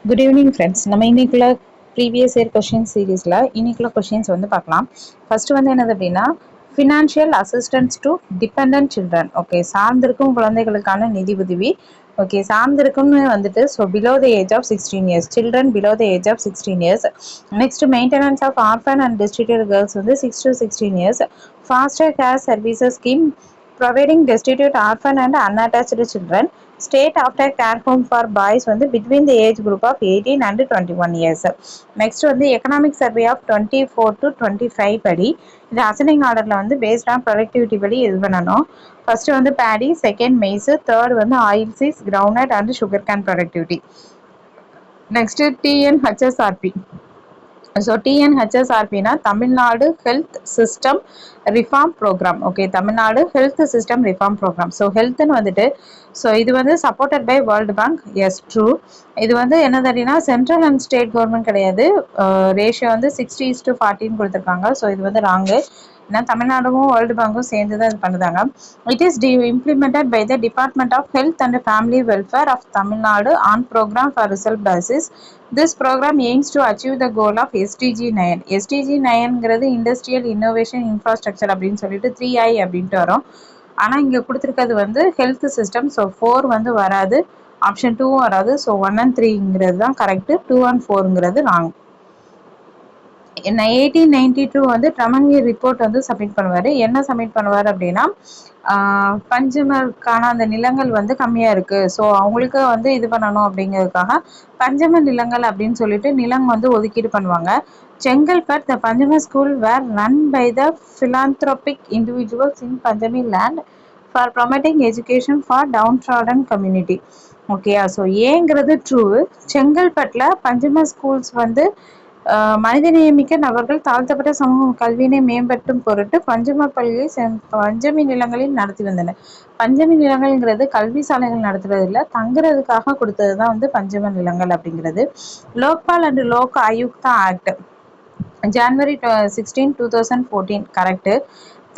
Good evening friends. நம்ம இன்னைக்குள்ள previous year question சீரீஸில் இன்னைக்குள்ள கொஷின்ஸ் வந்து பார்க்கலாம். ஃபர்ஸ்ட் வந்து என்னது அப்படின்னா, financial assistance to dependent children. Okay, சார்ந்திருக்கும் குழந்தைகளுக்கான நிதி உதவி. ஓகே, சார்ந்திருக்கும்னு வந்துட்டு so below the age of 16 years, children below the age of 16 years. Next maintenance of orphan and destitute girls வந்து 6 to 16 years. Foster care services scheme providing destitute orphan and unattached children. State after care home for boys வந்து between the age group of 18 and 21 years. Next வந்து economic survey of 24 to 25 படி இது ascending orderல வந்து based on productivity படி இது பண்ணணும். First வந்து paddy, second maize, third வந்து oil seeds, groundnut and sugar cane productivity. Next TNHSRP. So டிஎன்ஹெச்எஸ்ஆர்பினா Tamil Nadu health system reform programme. Okay, Tamil Nadu health system reform programme. So ஹெல்த்னு வந்துட்டு ஸோ இது வந்து supported by World Bank. Yes, true. இது வந்து என்னது அப்படின்னா சென்ட்ரல் அண்ட் ஸ்டேட் கவர்மெண்ட் கிடையாது. ரேஷியோ வந்து 60:40 கொடுத்துருக்காங்க. ஸோ இது வந்து ராங்கு. ஏன்னா தமிழ்நாடும் வேர்ல்டு பேங்க்கும் சேர்ந்து தான் இது பண்ணுறாங்க. It is implemented by the department of health and family welfare of Tamil Nadu on programme for result basis. This program aims to achieve the goal of SDG 9. SDG 9ங்கிறது இண்டஸ்ட்ரியல் இன்னோவேஷன் இன்ஃப்ராஸ்ட்ரக்சர் அப்படின்னு சொல்லிட்டு 3I அப்படின்ட்டு வரும். ஆனால் இங்கே கொடுத்துருக்கிறது வந்து health system. So 4 வந்து வராது, ஆப்ஷன் 2 வராது. ஸோ 1 and 3ங்கிறது தான் கரெக்டு, 2 and 4ங்கிறது ராங். 1892 வந்து ட்ரமன்கி ரிப்போர்ட் வந்து சப்மிட் பண்ணுவார். என்ன சப்மிட் பண்ணுவார் அப்படின்னா, பஞ்சமருக்கான அந்த நிலங்கள் வந்து கம்மியாக இருக்குது, ஸோ அவங்களுக்கு வந்து இது பண்ணணும் அப்படிங்கிறதுக்காக பஞ்சம நிலங்கள் அப்படின்னு சொல்லிட்டு நிலம் வந்து ஒதுக்கீடு பண்ணுவாங்க. Chengalpattu the Panchama school were run by the philanthropic individuals in Panchami land for promoting education for downtrodden community. ஓகேயா, ஸோ ஏங்கிறது ட்ரூ. செங்கல்பட்டில் பஞ்சம ஸ்கூல்ஸ் வந்து மனிதநேயமிக்க நபர்கள் தாழ்த்தப்பட்ட சமூக கல்வியினை மேம்படுத்தும் பொருட்டு பஞ்சம பள்ளியை பஞ்சமி நிலங்களில் நடத்தி வந்தனர். பஞ்சமி நிலங்கள்ங்கிறது கல்வி சாலைகள் நடத்துறது இல்லை, தங்குறதுக்காக கொடுத்தது தான் வந்து பஞ்சம நிலங்கள் அப்படிங்கிறது. Lokpal and Lok Ayukta act January 16, 2014 correct.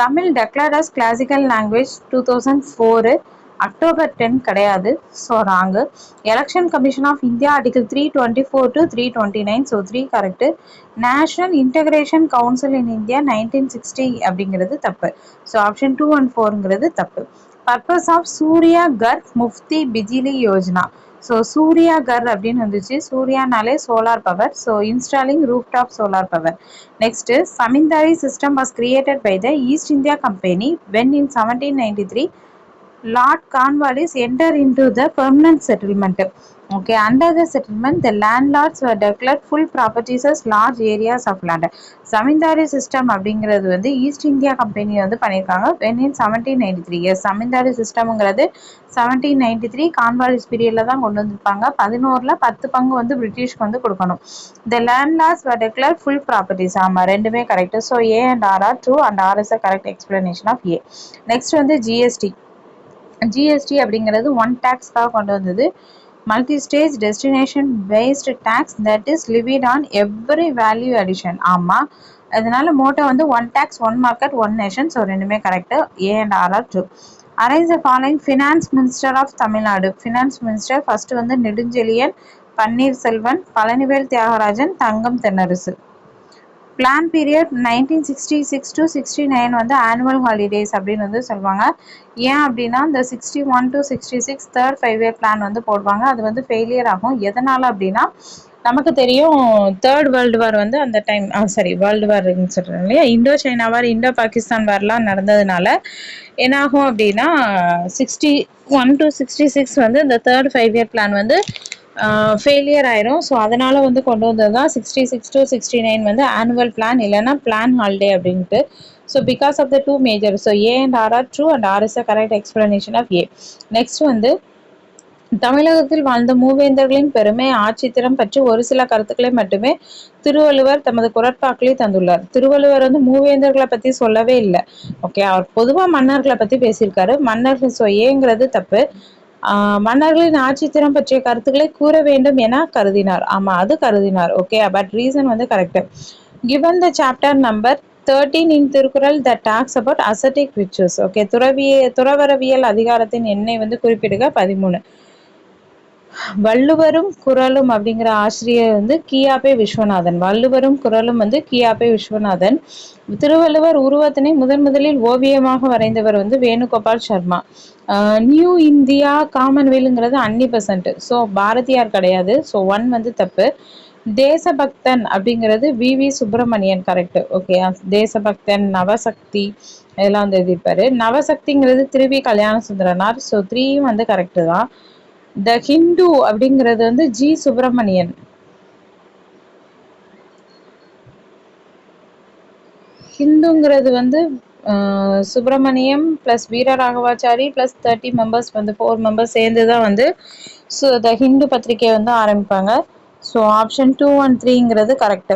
Tamil declared as classical language 2004, October 10 கிடையாது, so wrong. Election commission of India article 324 to 329, so 3 correct. National integration council in India 1960 அப்படிங்கிறது தப்பு. ஸோ ஆப்ஷன் 2 and 4ங்கிறது தப்பு. Purpose of Surya Ghar Muft Bijli Yojana. So Surya Ghar அப்படின்னு வந்துச்சு. சூர்யானாலே solar power, so installing roof top solar power. Next, Zamindari system was created by the East India Company when in 1793 Lord Cornwallis entered into the permanent settlement. Okay, under the settlement, the landlords were declared full properties as large areas of land. Zamindari system அப்படிங்கிறது வந்து east India company வந்து பண்ணியிருக்காங்க when in 1793. S, சமீந்தாரி சிஸ்டம்ங்கிறது 1793 Cornwallis பீரியட்ல தான் கொண்டு வந்திருப்பாங்க. 11ல் 10 பங்கு வந்து பிரிட்டிஷ்க்கு வந்து கொடுக்கணும். The landlords were declared full properties. ஆமாம், ரெண்டுமே correct. So A and R are true and R is a correct explanation of A. Next வந்து ஜிஎஸ்டி. ஜிஎஸ்டி அப்படிங்கிறது ஒன் டேக்ஸ்க்காக கொண்டு வந்தது. Multi stage destination based tax that is levied on every value addition. ஆமாம், அதனால motto வந்து one tax one market one nation. So ரெண்டுமே correct. A and R R true. Arrange the following finance minister of Tamil Nadu. Finance minister first வந்து Nedunchezhiyan, Panneerselvan, Palanivel Thiagarajan, Thangam Thennarasu. Plan period 1966 to 69 வந்து annual holidays அப்படின்னு வந்து சொல்லுவாங்க. ஏன் அப்படின்னா இந்த 61 to 66 தேர்ட் 5 year பிளான் வந்து போடுவாங்க. அது வந்து ஃபெயிலியர் ஆகும். எதனால அப்படின்னா நமக்கு தெரியும் தேர்ட் வேர்ல்டு வார் வந்து அந்த டைம் வேர்ல்டு வார்ன்னு சொல்கிறேன் இல்லையா, இந்தோ சைனா வார், இந்தோ பாகிஸ்தான் வார்லாம் நடந்ததுனால என்னாகும் அப்படின்னா 61 to 66 வந்து இந்த தேர்ட் 5 year பிளான் வந்து ஃபெயிலியர் ஆயிரும். ஸோ அதனால் வந்து கொண்டு வந்தது தான் 66 to 69 வந்து ஆனுவல் பிளான், இல்லைன்னா பிளான் ஹாலிடே அப்படின்ட்டு. So because of the two major, so A and R R true and R is a correct explanation of A. Next வந்து தமிழகத்தில் வாழ்ந்த மூவேந்தர்களின் பெருமை ஆட்சித்திறம் பற்றி ஒரு சில கருத்துக்களை மட்டுமே திருவள்ளுவர் தமது குறட்பாக்களை தந்துள்ளார். திருவள்ளுவர் வந்து மூவேந்தர்களை பற்றி சொல்லவே இல்லை. ஓகே, அவர் பொதுவாக மன்னர்களை பற்றி பேசியிருக்காரு. மன்னர்கள், ஸோ ஏங்கிறது தப்பு. மன்னர்களின் ஆட்சித்திறம் பற்றிய கருத்துக்களை கூற வேண்டும் என கருதினார். ஆமா, அது கருதினார். ஓகே, பட் ரீசன் வந்து correct. Given the chapter number 13 in Thirukkural that talks about ascetic virtues. Okay, துறவரவியல் அதிகாரத்தின் எண்ணை வந்து குறிப்பிடுக 13. வள்ளுவரும் குறளும் அப்படிங்கிற ஆசிரியர் வந்து கியாபே விஸ்வநாதன். வள்ளுவரும் குறளும் வந்து கியாபே விஸ்வநாதன். திருவள்ளுவர் உருவத்தினை முதன் முதலில் ஓவியமாக வரைந்தவர் வந்து வேணுகோபால் சர்மா. நியூ இந்தியா காமன்வெல்ங்கிறது அன்னி பெசன்ட். ஸோ பாரதியார் கிடையாது. ஸோ ஒன் வந்து தப்பு. தேசபக்தன் அப்படிங்கிறது V Subramanian. Correct. Okay. Desabhakthan, Navasakthi இதெல்லாம் வந்து எழுதியிருப்பாரு. நவசக்திங்கிறது திருவி கல்யாண சுந்தரனார். ஸோ த்ரீயும் வந்து கரெக்டு தான். த ஹிந்து அப்படிங்கிறது வந்து சுப்பிரமணியன். ஹிந்துங்கிறது வந்து Subramaniam plus Veeraraghavachari plus 30 members வந்து 4 மெம்பர்ஸ் சேர்ந்து தான் வந்து த ஹிந்து பத்திரிகை வந்து ஆரம்பிப்பாங்க. ஸோ ஆப்ஷன் 2 அண்ட் 3ங்கிறது கரெக்ட்.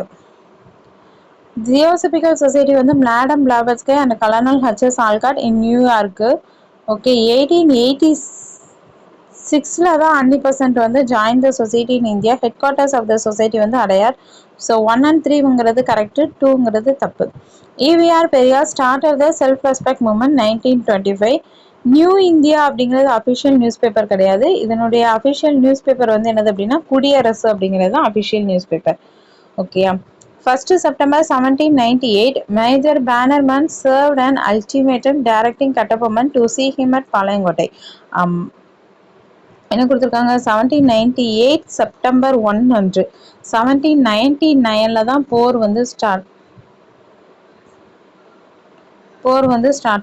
தியோசபிக்கல் சொசைட்டி வந்து madam Blavatsky and colonel HS Olcott in New York. Okay. 1886 தான் அன்னி பெசன்ட் வந்து join the society in India. Headquarters of the society வந்து அடையார். ஸோ 1 and 3ங்கிறது கரெக்ட். 2ங்கிறது தப்பு. EVR Periyar started the self respect movement 1925. New India அப்படிங்கிறது official newspaper கிடையாது. இதனுடைய official news paper வந்து என்னது அப்படின்னா குடியரசு அப்படிங்கிறது தான் அஃபிஷியல் நியூஸ் பேப்பர். ஓகேயா. 1st September 1798, Major Bannerman served an ultimatum directing Kattabomman to see him at Palayangottai. என்ன கொடுத்துருக்காங்க? 1798 செப்டம்பர் 1 அன்று. 1799 தான் போர் வந்து ஸ்டார்ட்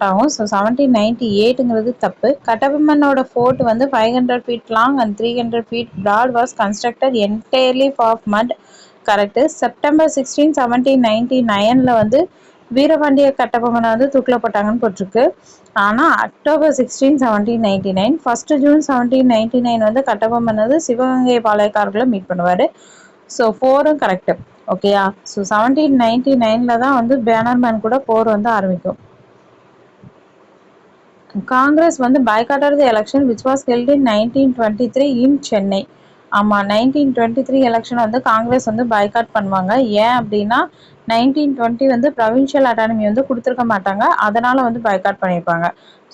ஆகும். ஸோ 1798ங்கிறது தப்பு. கட்டபொம்மனோட ஃபோர்ட் வந்து 500 feet long and 300 feet broad was constructed entirely of mud. Correct. September 16, 1799 வந்து வீரபாண்டிய கட்டபொம்மனை வந்து தூக்கில் போட்டாங்கன்னு போட்டிருக்கு. ஆனால் அக்டோபர் 16, 1799, 1 ஜூன் 1799 வந்து கட்டபொம்மன் வந்து சிவகங்கை பாளையக்காரர்களை மீட் பண்ணுவார். ஸோ 4ம் கரெக்டு. ஓகேயா. ஸோ 1799 தான் வந்து பேனர்மேன் கூட போர் வந்து ஆரம்பிக்கும். காங்கிரஸ் வந்து பாய்காட்டட் தி election which was held in 1923 இன் சென்னை. ஆமாம், 1923 எலெக்ஷன் வந்து காங்கிரஸ் வந்து பாய்காட் பண்ணுவாங்க. ஏன் அப்படின்னா 1920 வந்து ப்ரொவின்ஷியல் அட்டானமி வந்து கொடுத்துருக்க மாட்டாங்க. அதனால் வந்து பாய்காட் பண்ணியிருப்பாங்க.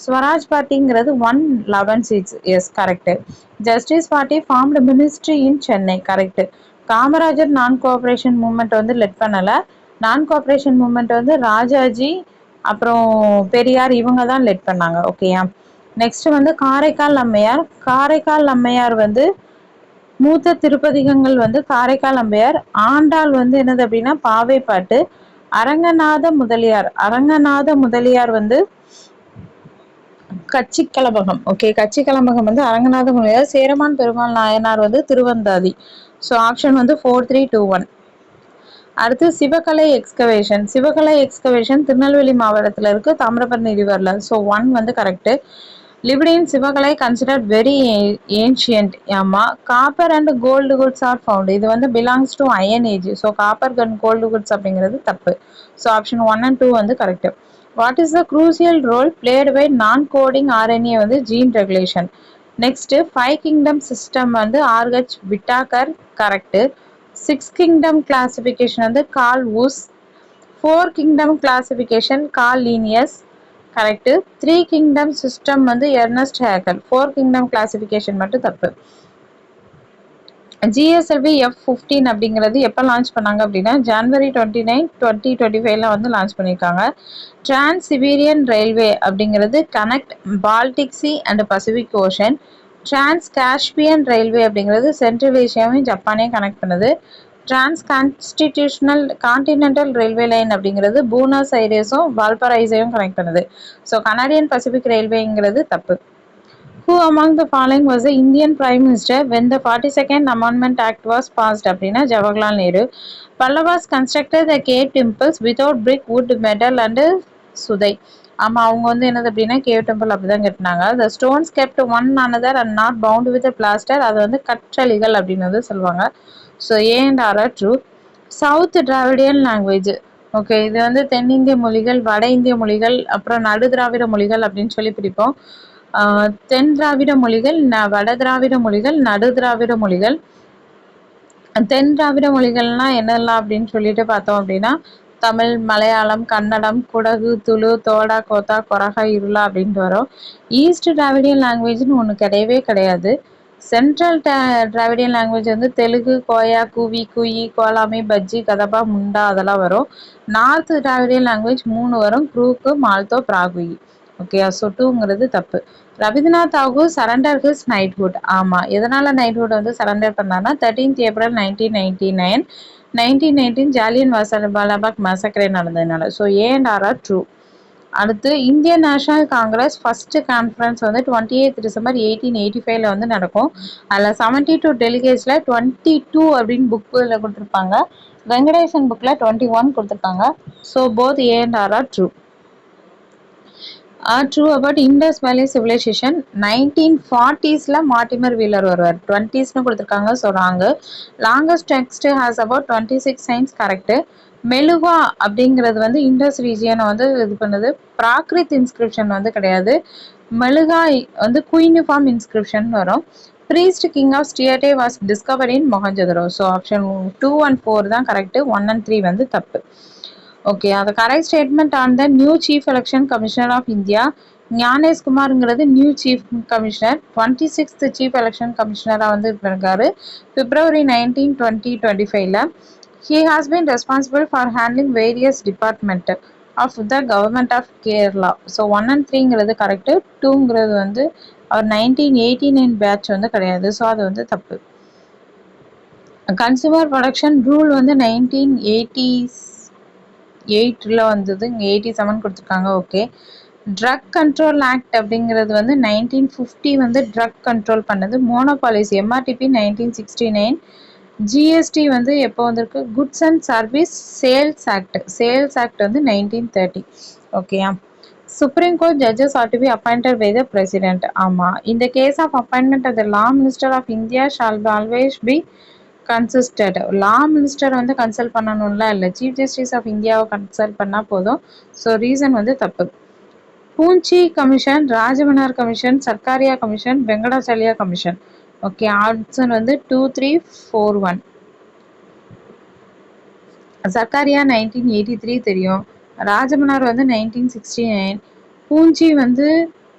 ஸ்வராஜ் பார்ட்டிங்கிறது 111 seats. Yes, correct. Justice party formed ministry in Chennai. Correct. Kamarajar non cooperation movement வந்து லெட் பண்ணலை. நான் கோஆப்ரேஷன் மூவ்மெண்ட் வந்து ராஜாஜி அப்புறம் பெரியார் இவங்க தான் லெட் பண்ணாங்க. ஓகேயா. நெக்ஸ்ட் வந்து காரைக்கால் அம்மையார். காரைக்கால் அம்மையார் வந்து மூத்த திருப்பதிகங்கள் வந்து காரைக்கால் அம்மையார். ஆண்டாள் வந்து என்னது அப்படின்னா பாவைப்பாட்டு. அரங்கநாத முதலியார் வந்து கட்சி கலம்பகம். ஓகே. கட்சி கலம்பகம் வந்து அரங்கநாத முதலியார். சேரமான் பெருமாள் நாயனார் வந்து திருவந்தாதி. ஸோ ஆப்ஷன் வந்து 4, 3, 2, 1. அடுத்து சிவகலை எக்ஸ்கவேஷன் திருநெல்வேலி மாவட்டத்தில் இருக்கு, தாமிரபரணி ரிவர்ல. ஸோ 1 வந்து கரெக்டு. லிபிடின் சிவகலை கன்சிடர்ட் வெரி ஏன்ஷியன்ட். ஆமா. Copper and gold goods are found. இது வந்து belongs to iron age. So copper and gold goods அப்படிங்கிறது தப்பு. ஸோ ஆப்ஷன் 1 and 2 வந்து correct. What is the crucial role played by non coding RNA வந்து gene regulation. Next 5 kingdom system வந்து RH Whittaker. Correct. 6 kingdom classification வந்து Carl Woese. 4 kingdom classification Carl Linnaeus. Correct. 3 kingdom system வந்து Ernst Haeckel. 4 kingdom classification மட்டும் தப்பு. GSLV F-15 அப்படிங்கிறது எப்போ launch பண்ணாங்க அப்படின்னா January 29, 2025 வந்து லான்ச் பண்ணியிருக்காங்க. டிரான்ஸ் சிபீரியன் ரயில்வே அப்படிங்கிறது connect Baltic C and Pacific ocean. Trans Caspian railway அப்படிங்கிறது சென்ட்ரல் ஏஷியாவையும் ஜப்பானையும் கனெக்ட் பண்ணுது. டிரான்ஸ் கான்டினென்டல் ரயில்வே லைன் அப்படிங்கிறது பூனஸ் ஐரேஸும் வால்பரைஸையும் கனெக்ட் பண்ணுது. ஸோ கனடியன் பசிபிக் ரயில்வேங்கிறது தப்பு. Who among the following was the Indian Prime Minister when the 42nd Amendment Act was passed? அப்படின்னா Jawaharlal Nehru. Pallavas constructed the cave temples without brick, wood, metal and சுதை. ஆமாம், அவங்க வந்து என்னது அப்படின்னா cave temple அப்படி தான் கட்டினாங்க. The stones kept one another and not bound with a plaster. அது வந்து கற்றளிகள் அப்படின்னு வந்து சொல்லுவாங்க. So A and R are true. South Dravidian language. Okay. இது வந்து தென்னிந்திய மொழிகள், வட இந்திய மொழிகள், அப்புறம் நடு திராவிட மொழிகள் அப்படின்னு சொல்லி பிரிப்போம். தென் திராவிட மொழிகள், வட திராவிட மொழிகள், நடு திராவிட மொழிகள். தென் திராவிட மொழிகள்னா என்னெல்லாம் அப்படின்னு சொல்லிட்டு பார்த்தோம் அப்படின்னா தமிழ், மலையாளம், கன்னடம், குடகு, துளு, தோடா, கோத்தா, கொரகா, இருளா அப்படின்ட்டு வரும். ஈஸ்ட் டிராவிடியன் லாங்குவேஜ்னு ஒன்று கிடையவே கிடையாது. சென்ட்ரல் டிராவிடியன் லாங்குவேஜ் வந்து தெலுங்கு, கோயா, குவி, குயி, கோலாமி, பஜ்ஜி, கதபா, முண்டா அதெல்லாம் வரும். நார்த் டிராவிடியன் லாங்குவேஜ் 3 வரும். குரூக்கு, மால்தோ, பிராகுயி. ஓகே, ஸோ 2ங்கிறது தப்பு. Rabindranath Tagore surrender his knighthood. ஆமாம், எதனால் நைட்ஹுட் வந்து சரண்டர் பண்ணார்னா 13th April 1999 1919 ஜாலியன் வாலாபாக் மசக்கரே நடந்ததுனால. So A and R R true. அடுத்து Indian national congress first conference வந்து 28th December 1885 வந்து நடக்கும். அதில் 72 டெலிகேட்ஸில் 22 அப்படின்னு புக்கில் கொடுத்துருப்பாங்க. வெங்கடேசன் புக்கில் 21 கொடுத்துருக்காங்க. So both A and R R true. True about Indus valley civilisation 1940s Mortimer Wheeler வருவார். 20s கொடுத்துருக்காங்க. So wrong. Longest text has about 26 signs. Correct. Meluhha அப்படிங்கிறது வந்து இண்டஸ் ரீஜியனை வந்து இது பண்ணுது. பிராக்ரித் இன்ஸ்கிரிப்ஷன் வந்து கிடையாது. மெலுகா வந்து குயினிஃபார்ம் இன்ஸ்கிரிப்ஷன் வரும். Priest king of steatite was discover in Mohenjodaro. So option 2 and 4 தான் கரெக்டு. 1 and 3 வந்து தப்பு. ஓகே, அந்த correct statement on the new chief election commissioner of India. Gyanesh குமார்ங்கிறது new chief commissioner. 26th chief election கமிஷனராக வந்து இருக்காரு. February 19, 2025. He has been responsible for handling various department of the government of Kerala. So 1 and 3ங்கிறது correct. 2ங்கிறது வந்து அவர் 1989 batch வந்து கிடையாது. ஸோ அது வந்து தப்பு. கன்சூமர் ப்ரொடக்ஷன் ரூல் வந்து 1988 வந்தது. இங்கே 87 கொடுத்துருக்காங்க. ஓகே. ட்ரக் கண்ட்ரோல் ஆக்ட் அப்படிங்கிறது வந்து 1950 வந்து ட்ரக் கண்ட்ரோல் பண்ணது. மோனோபாலிசி எம்ஆர்டிபி 1969. ஜிஎஸ்டி வந்து எப்போ வந்திருக்கு? Goods and service sales act வந்து 1930. ஓகேயா. Supreme court judges are to be appointed by the president. ஆமாம். இந்த case of appointment of the law minister of India shall always be consisted. Law minister வந்து consult பண்ணணும்ல இல்லை, chief justice ஆஃப் இந்தியாவை consult பண்ணால் போதும். ஸோ ரீசன் வந்து தப்பு. Punchhi commission, Rajamannar commission, Sarkaria commission, Venkatachaliah commission. Okay, option வந்து 2, 3, 4, 1. சர்க்காரியா 1983 தெரியும். ராஜமன்னார் வந்து 1969.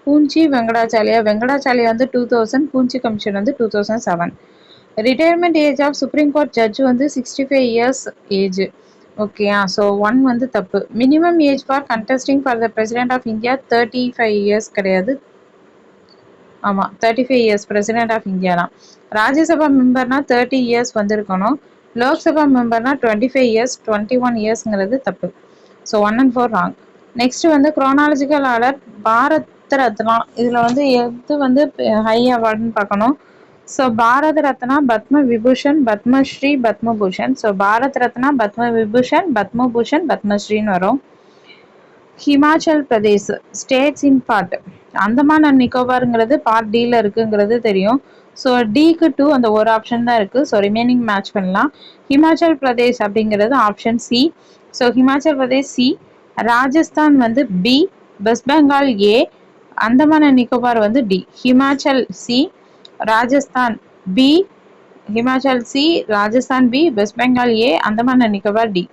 பூஞ்சி வெங்கடாச்சலியா வந்து 2000. பூஞ்சி கமிஷன் வந்து 2007. Retirement age of supreme court judge வந்து 65 years ஏஜ். ஓகேயா. ஸோ 1 வந்து தப்பு. Minimum age for contesting for the president of India 35 years கிடையாது. ஆமாம், 35 years பிரசிடென்ட் ஆஃப் இந்தியா தான். ராஜ்யசபா மெம்பர்னா 30 years வந்திருக்கணும். லோக்சபா மெம்பர்னா 25 years. 21 yearsங்கிறது தப்பு. So 1 and 4 wrong. நெக்ஸ்ட் வந்து குரோனாலஜிக்கல் ஆர்டர். பாரத் ரத்னா இதில் வந்து எது வந்து ஹை அவார்டுன்னு பார்க்கணும். ஸோ பாரத ரத்னா, பத்ம விபூஷன், பத்மஸ்ரீ, பத்மபூஷன். ஸோ பாரத் ரத்னா, பத்ம விபூஷன், பத்மபூஷன், பத்மஸ்ரீன்னு வரும். Himachal Pradesh states in part. Andaman and நிக்கோபாருங்கிறது பார்ட் டியில் இருக்குங்கிறது தெரியும். ஸோ டிக்கு 2 அந்த ஒரு ஆப்ஷன் தான் இருக்குது. ஸோ ரிமைனிங் மேட்ச் பண்ணலாம். ஹிமாச்சல் பிரதேஷ் அப்படிங்கிறது option C. So Himachal Pradesh C. Rajasthan வந்து B. West Bengal A. Andaman and Nicobar வந்து D. Himachal C, Rajasthan B. Himachal C, Rajasthan B, West Bengal A, Andaman and Nicobar D.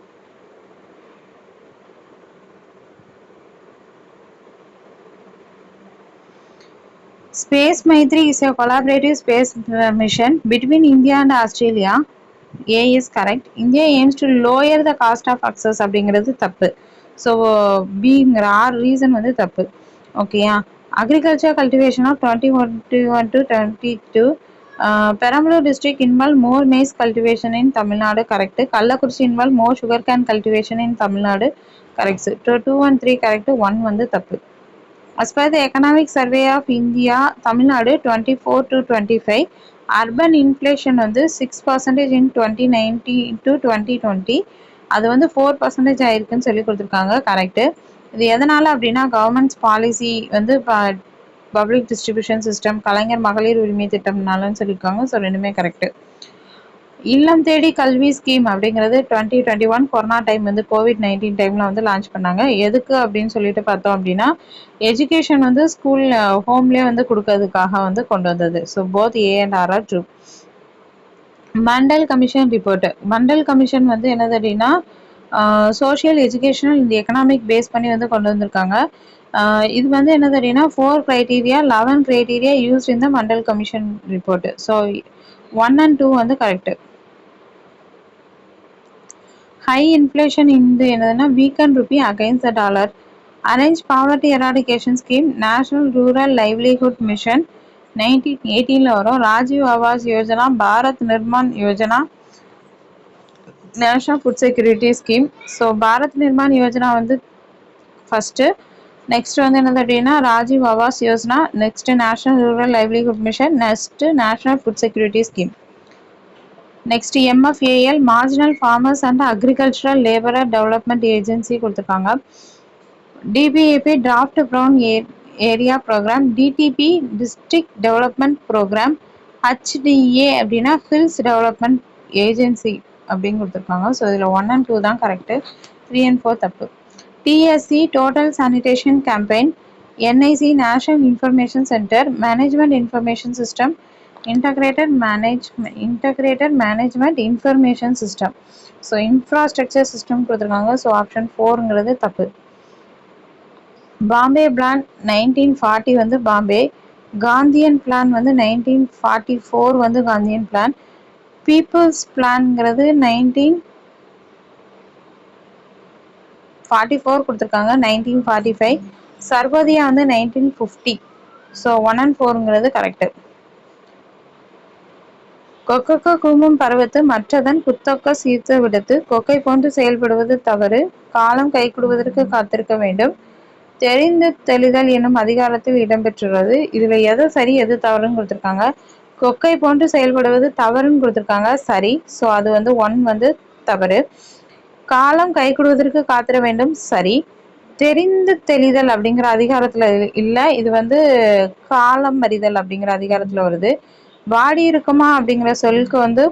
Space Maitri is a collaborative space mission between India and Australia. A is correct. India aims to lower the cost of access அப்படிங்கிறது தப்பு. So பிங்கிற reason வந்து தப்பு. ஓகேயா. Agriculture cultivation of 2021 to 22. Perambalur district involve more maize cultivation in Tamil Nadu. Correct. Kallakurichi involve more sugar cane cultivation in Tamil Nadu. Correct. 2 and 3 correct. 1 வந்து தப்பு. As per the Economic Survey of India, Tamil Nadu 24 to 25, urban inflation வந்து 6% in 2019 to 2020. அது வந்து 4% ஆயிருக்குன்னு சொல்லி கொடுத்துருக்காங்க. Correct. இது எதனால் அப்படின்னா கவர்மெண்ட்ஸ் பாலிசி வந்து பப்ளிக் டிஸ்ட்ரிபியூஷன் சிஸ்டம், கலைஞர் மகளிர் உரிமை திட்டம்னாலன்னு சொல்லியிருக்காங்க. ஸோ ரெண்டுமே கரெக்டு. இல்லம் தேடி கல்வி ஸ்கீம் அப்படிங்கிறது 2021 கொரோனா டைம் வந்து COVID-19 டைமில் வந்து லான்ச் பண்ணாங்க. எதுக்கு அப்படின்னு சொல்லிட்டு பார்த்தோம் அப்படின்னா எஜுகேஷன் வந்து ஸ்கூல் ஹோம்லேயே வந்து கொடுக்கறதுக்காக வந்து கொண்டு வந்தது. So both A and R R true. Mandal commission report. Mandal commission வந்து என்னது அப்படின்னா சோஷியல் எஜுகேஷனல் இந்த எக்கனாமிக் பேஸ் பண்ணி வந்து கொண்டு வந்திருக்காங்க. இது வந்து என்னது அப்படின்னா 4 criteria 11 criteria used in the Mandal commission report. So 1 and 2 வந்து கரெக்ட். ஹை இன்ஃப்ளேஷன் இந்த என்னதுன்னா weaken rupee against the dollar. Arrange poverty eradication scheme national rural livelihood mission 1918 வரும். Rajiv Awas Yojana, Bharat Nirman Yojana, national food security scheme. So Bharat Nirman Yojana வந்து ஃபர்ஸ்ட். நெக்ஸ்ட் வந்து என்னது அப்படின்னா Rajiv Awas Yojana, next national rural livelihood mission, next national food security scheme. Next MFAL marginal farmers and agricultural labourer development agency கொடுத்துருக்காங்க. DBAP drought prone area programme, DTP district development programme, HDA அப்படின்னா hills development agency அப்படின்னு கொடுத்துருக்காங்க. So இதில் 1 and 2 தான் correct, 3 and 4 தப்பு. TSC total sanitation campaign, NIC national information centre, management information system, integrated management information system. So infrastructure system கொடுத்துருக்காங்க. So option 4ங்கிறது தப்பு. Bombay plan 1940 வந்து Bombay. Gandhian plan வந்து 1944 வந்து காந்தியன் பிளான். பீப்புள்ஸ் பிளான்ங்கிறது 1944 கொடுத்துருக்காங்க. 1945 சர்வோதயா வந்து 1950. ஸோ 1 and 4ங்கிறது கரெக்டு. கொக்கக்க கூமும் பருவத்து மற்றதன் குத்தொக்க சீர்த்த விடத்து, கொக்கை போன்று செயல்படுவது தவறு, காலம் கைகூடுவதற்கு காத்திருக்க வேண்டும், தெரிந்து தெளிதல் என்னும் அதிகாரத்தில் இடம்பெற்றுள்ளது. இதுல எது சரி எது தவறுன்னு கொடுத்துருக்காங்க. கொக்கை போன்று செயல்படுவது தவறுன்னு கொடுத்துருக்காங்க, சரி. ஸோ அது வந்து 1 வந்து தவறு. காலம் கைகூடுவதற்கு காத்திர வேண்டும், சரி. தெரிந்து தெளிதல் அப்படிங்கிற அதிகாரத்துல இல்ல, இது வந்து காலம் அறிதல் அப்படிங்கிற அதிகாரத்துல வருது. வாடி இருக்குமா அப்படிங்கிற சொல்லுக்கு வந்து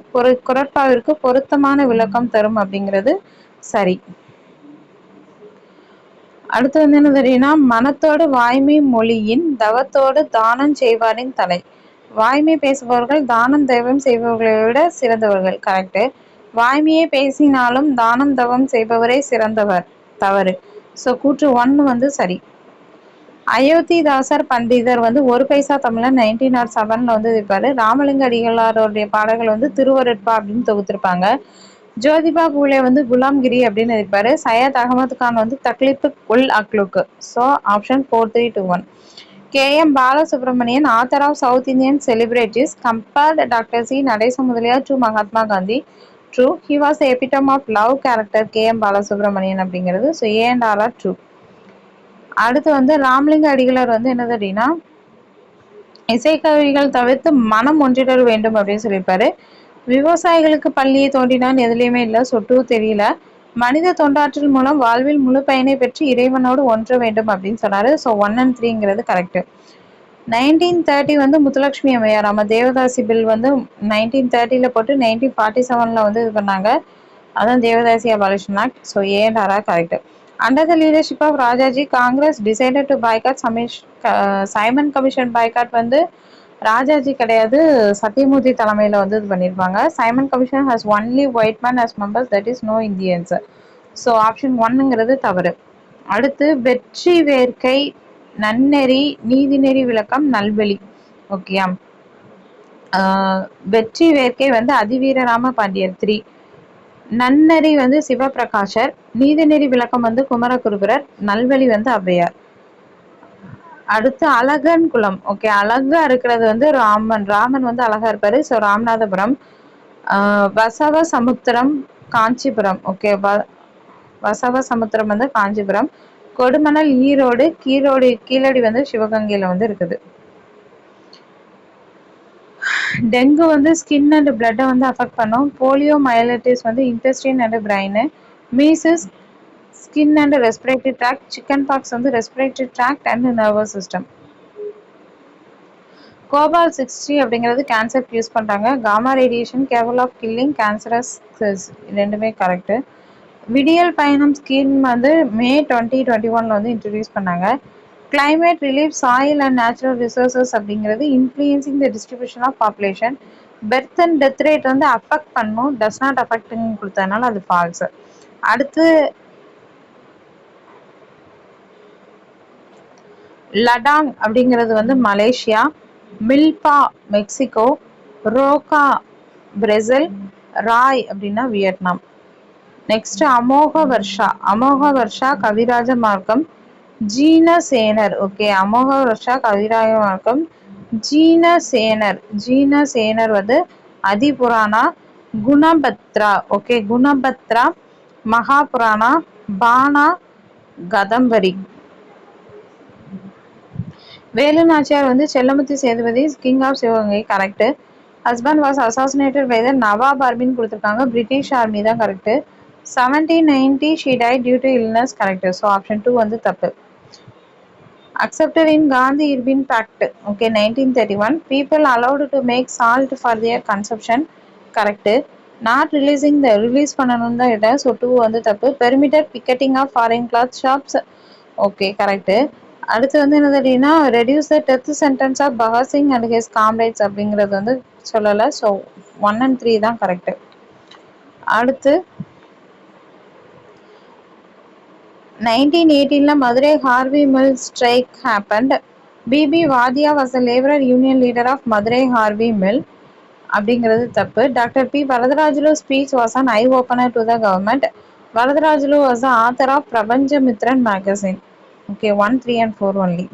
குரட்பாவிற்கு பொருத்தமான விளக்கம் தரும் அப்படிங்கிறது சரி. அடுத்து வந்து என்ன தெரியும்னா மனத்தோடு வாய்மை மொழியின் தவத்தோடு தானம் செய்வாரின் தலை. வாய்மை பேசுபவர்கள் தானம் தவம் செய்பவர்களை விட சிறந்தவர்கள், கரெக்டு. வாய்மையே பேசினாலும் தானம் தவம் செய்பவரே சிறந்தவர், தவறு. ஸோ கூற்று 1 வந்து சரி. அயோத்திதாசர் பண்டிதர் வந்து 1 பைசா தமிழன் 1907 வந்து இருப்பாரு. ராமலிங்க அடிகளாருடைய பாடல்கள் வந்து திருவருட்பா அப்படின்னு தொகுத்திருப்பாங்க. ஜோதிபா பூலே வந்து குலாம்கிரி அப்படின்னு இருப்பாரு. சையத் அகமது கான் வந்து Tahzib ul Akhlaq. So option 4, 3, 2, 1. KM Balasubramanian author of south Indian celebrities compared doctor C Natesa Mudaliar to Mahatma Gandhi. True. He was epitome of love character KM Balasubramanian அப்படிங்கிறது. So A and R are true. அடுத்து வந்து ராமலிங்க அடிகளார் வந்து என்னது அப்படின்னா இசைக்கருவிகள் தவிர்த்து மனம் ஒன்றிடல் வேண்டும் அப்படின்னு சொல்லியிருப்பாரு. விவசாயிகளுக்கு பள்ளியை தோண்டினான் எதுலையுமே இல்லை, சொட்டு தெரியல. மனித தொண்டாற்றல் மூலம் வாழ்வில் முழு பயனை பெற்று இறைவனோடு ஒன்ற வேண்டும் அப்படின்னு சொன்னாரு. ஸோ 1 and 3ங்கிறது கரெக்ட். 1930 வந்து முத்துலட்சுமி அம்மையார், நம்ம தேவதாசி பில் வந்து 1930 போட்டு 1947 வந்து இது பண்ணாங்க. அதான் devadasi abolition act. So A and R correct. Under the leadership of Rajaji, Congress decided to boycott Simon Commission boycott வந்து ராஜாஜி கிடையாது, சத்யமூர்த்தி தலைமையில வந்து இது பண்ணியிருப்பாங்க. Simon commission has only white man as members, that is no Indians. So option 1ங்கிறது தவறு. அடுத்து வெற்றி வேர்க்கை நன்னெறி நீதிநெறி விளக்கம் நல்வழி. ஓகேயா. வெற்றி வேர்க்கை வந்து அதிவீரராம பாண்டியர் 3. நன்னெறி வந்து சிவபிரகாஷர். நீதிநெறி விளக்கம் வந்து குமரகுருபரர். நல்வழி வந்து ஔவையார். அடுத்து அழகன் குளம். ஓகே, அழகா இருக்கிறது வந்து ராமன் வந்து அழகா இருப்பாரு. ஸோ ராமநாதபுரம். வசவ சமுத்திரம் காஞ்சிபுரம். ஓகே, வசவ சமுத்திரம் வந்து காஞ்சிபுரம். கொடுமணல் ஈரோடு. கீழடி வந்து சிவகங்கையில வந்து இருக்குது. டெங்கு வந்து ஸ்கின் அண்ட் பிளட்டை வந்து அஃபெக்ட் பண்ணும். போலியோ மைலட்டிஸ் வந்து intestine and brain. Measles skin and respiratory tract. Chicken pox வந்து respiratory tract and nervous system. Cobalt 60 அப்படிங்கிறது கேன்சர் யூஸ் பண்ணுறாங்க. Gamma radiation capable of killing cancerous cells, ரெண்டுமே correct. Vidiyal Payanam scheme வந்து May 2021 வந்து introduce பண்ணாங்க. Climate relief soil and natural resources அப்படிங்கிறது influencing the distribution of population. Birth and death rate வந்து affect பண்ணும், does not அஃபெக்ட்னு கொடுத்ததுனால அது ஃபால்ஸ். அடுத்து லடாங் அப்படிங்கிறது வந்து Malaysia, milpa Mexico, roca Brazil, ray அப்படின்னா வியட்நாம். நெக்ஸ்ட் அமோக வர்ஷா. அமோக வர்ஷா கவிராஜ மார்க்கம், ஜீனசேனர். ஓகே, அமோக வர்ஷா கவிராஜ மார்க்கம், ஜீனசேனர். ஜீனசேனர் வந்து அதிபுராணா, குணபத்ரா. ஓகே, குணபத்ரா, மகாபுராணா, பானா, கதம்பரி. வேலு நாச்சியார் வந்து Sellamuthu Sethupathi king of Sivaganga. Correct. Husband was assassinated by the Nawab ஆர்மின்னு கொடுத்துருக்காங்க. பிரிட்டிஷ் ஆர்மி தான் correct. 1790 she died due to illness. Correct. So option 2 வந்து தப்பு. Accepted in Gandhi Irvin Pact. Okay, 1931. People allowed to make salt for their consumption. Correct. Not releasing the release பண்ணணும் தான் இடம். So 2 வந்து தப்பு. Permitted picketing of foreign cloth shops. Okay, correct. அடுத்து வந்து என்னது அப்படின்னா reduce the death sentence of Bhagat Singh and his comrades அப்படிங்கிறது வந்து சொல்லலை. ஸோ 1 and 3 தான் கரெக்ட். அடுத்து 1918 Madurai Harvey mill strike happened. BP Wadia was the labourer union leader of Madurai Harvey mill அப்படிங்கிறது தப்பு. Doctor P Varadarajulu speech was an eye opener to the government. Varadarajulu was the author of Prapanchamitran magazine. Okay, 1, 3 and 4 only.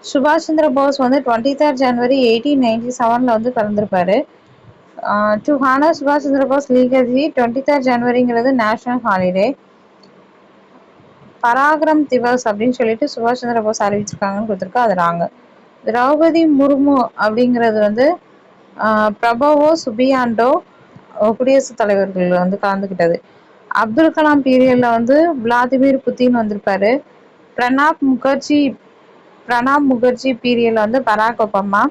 சுபாஷ் சந்திர போஸ் வந்து 23rd January 1897 வந்து பிறந்திருப்பாரு. To honour சுபாஷ் Chandra Bose legacy 23rd Januaryங்கிறது national holiday. Parakram Diwas அப்படின்னு சொல்லிட்டு சுபாஷ் சந்திர போஸ் அறிவிச்சிருக்காங்கன்னு கொடுத்துருக்கா, அது ராங்க. திரௌபதி முர்மு அப்படிங்கிறது வந்து பிரபவோ சுபியாண்டோ குடியரசுத் தலைவர்கள் வந்து கலந்துக்கிட்டது. அப்துல் கலாம் பீரியட்ல வந்து விளாதிமிர் புத்தின் வந்திருப்பாரு. பிரணாப் முகர்ஜி பீரியட்ல வந்து பராக் ஒபாமா.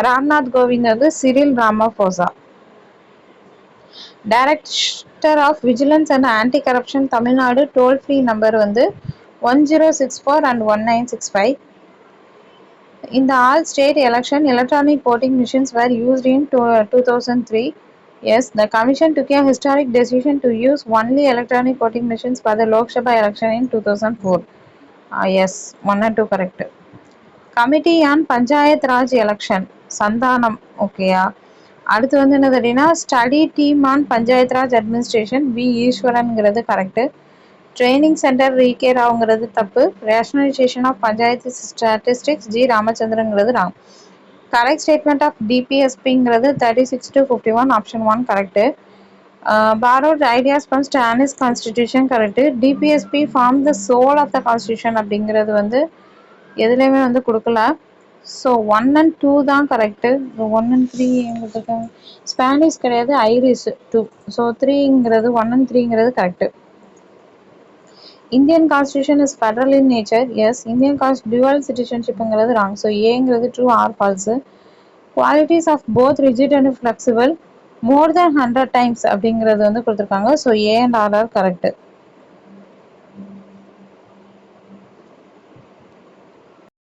ராம்நாத் கோவிந்த் வந்து Cyril Ramaphosa. Director of vigilance and anti corruption Tamil Nadu toll free number வந்து 1064 and 1965. In the all state election, electronic voting machines were used in 2003. Yes, the commission took a historic decision to use only electronic voting machines for the Lok Sabha election in 2004. Yes, 1 and 2 correct. Committee on Panchayat Raj election, Santhanam. ஓகேயா. அடுத்து வந்து என்னது அப்படின்னா study team on panchayat raj administration, V ஈஸ்வரன்ங்கிறது correct. Training centre ரீகே ராவ்ங்கிறது தப்பு. Rationalisation of panchayat statistics, G ராமச்சந்திரங்கிறது ராங். கரெக்ட் ஸ்டேட்மெண்ட் ஆஃப் டிபிஎஸ்பிங்கிறது 36 to 51, option 1 correct. borrowed ideas from Stanis constitution correct. DPSP form the soul of the constitution அப்படிங்கிறது வந்து எதுலேயுமே வந்து கொடுக்கல. ஸோ 1 and 2 தான் கரெக்டு. 1 and 3 கொடுத்துருக்காங்க. ஸ்பானிஷ் கிடையாது, ஐரிஷ் 2. ஸோ 3ங்கிறது 1 and 3ங்கிறது correct. Indian constitution is federal in nature. Yes. Indian dual சிட்டிசன்ஷிப்புங்கிறது ராங். ஸோ ஏங்கிறது true or false. Qualities of both rigid and flexible more than 100 times அப்படிங்கிறது வந்து கொடுத்துருக்காங்க. So A and R are correct.